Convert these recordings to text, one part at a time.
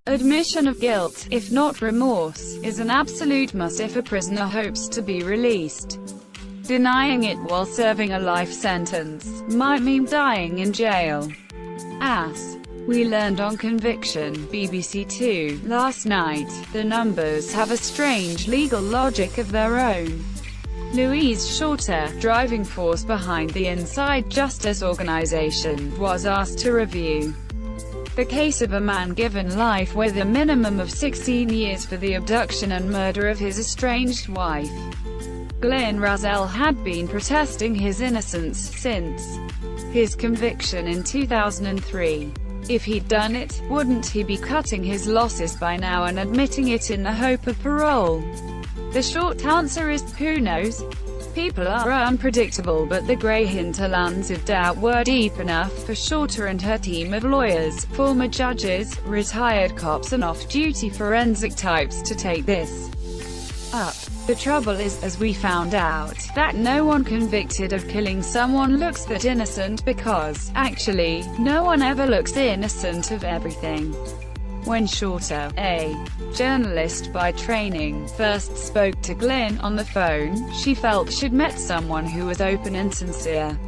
Admission of guilt, if not remorse, is an absolute must if a prisoner hopes to be released. Denying it while serving a life sentence might mean dying in jail. As we learned on Conviction, BBC Two, last night, the numbers have a strange legal logic of their own. Louise Shorter, driving force behind the Inside Justice organization, was asked to review the case of a man given life with a minimum of 16 years for the abduction and murder of his estranged wife. Glenn Razzell had been protesting his innocence since his conviction in 2003. If he'd done it, wouldn't he be cutting his losses by now and admitting it in the hope of parole? The short answer is, who knows? People are unpredictable, but the grey hinterlands of doubt were deep enough for Shorter and her team of lawyers, former judges, retired cops and off-duty forensic types to take this up. The trouble is, as we found out, that no one convicted of killing someone looks that innocent because, actually, no one ever looks innocent of everything. When Shorter, a journalist by training, first spoke to Glenn on the phone, she felt she'd met someone who was open and sincere.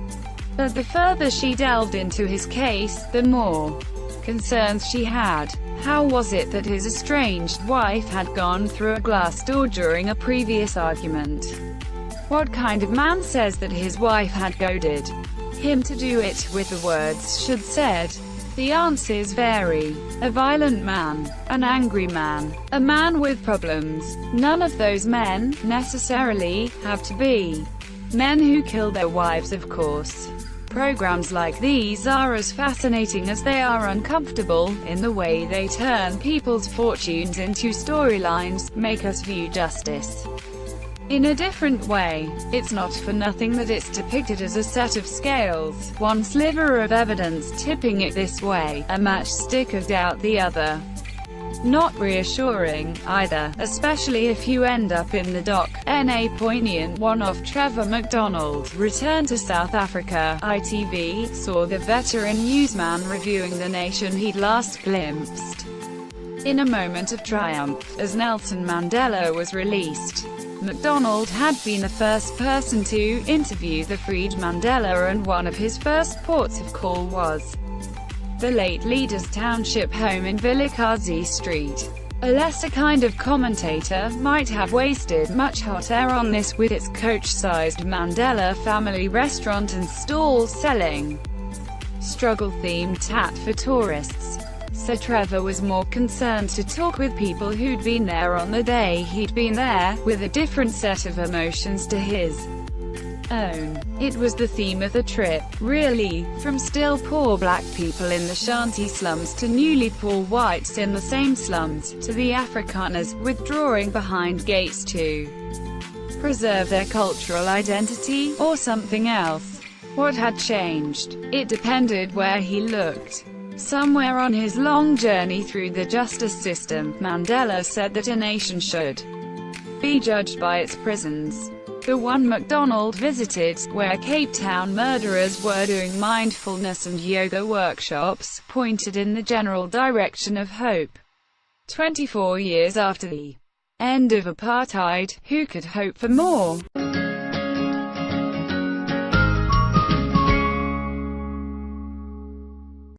But the further she delved into his case, the more concerns she had. How was it that his estranged wife had gone through a glass door during a previous argument? What kind of man says that his wife had goaded him to do it, with the words she'd said? The answers vary. A violent man, an angry man, a man with problems. None of those men, necessarily, have to be men who kill their wives, of course. Programs like these are as fascinating as they are uncomfortable, in the way they turn people's fortunes into storylines, make us view justice in a different way. It's not for nothing that it's depicted as a set of scales, one sliver of evidence tipping it this way, a matchstick of doubt the other. Not reassuring, either, especially if you end up in the dock. A poignant one of Trevor McDonald, returned to South Africa. ITV saw the veteran newsman reviewing the nation he'd last glimpsed in a moment of triumph, as Nelson Mandela was released. MacDonald had been the first person to interview the freed Mandela, and one of his first ports of call was the late leader's township home in Vilakazi Street. A lesser kind of commentator might have wasted much hot air on this, with its coach-sized Mandela family restaurant and stalls selling struggle-themed tat for tourists. Sir Trevor was more concerned to talk with people who'd been there on the day he'd been there, with a different set of emotions to his own. It was the theme of the trip, really, from still poor black people in the shanty slums to newly poor whites in the same slums, to the Afrikaners withdrawing behind gates to preserve their cultural identity, or something else. What had changed? It depended where he looked. Somewhere on his long journey through the justice system, Mandela said that a nation should be judged by its prisons. The one MacDonald visited, where Cape Town murderers were doing mindfulness and yoga workshops, pointed in the general direction of hope. 24 years after the end of apartheid, who could hope for more?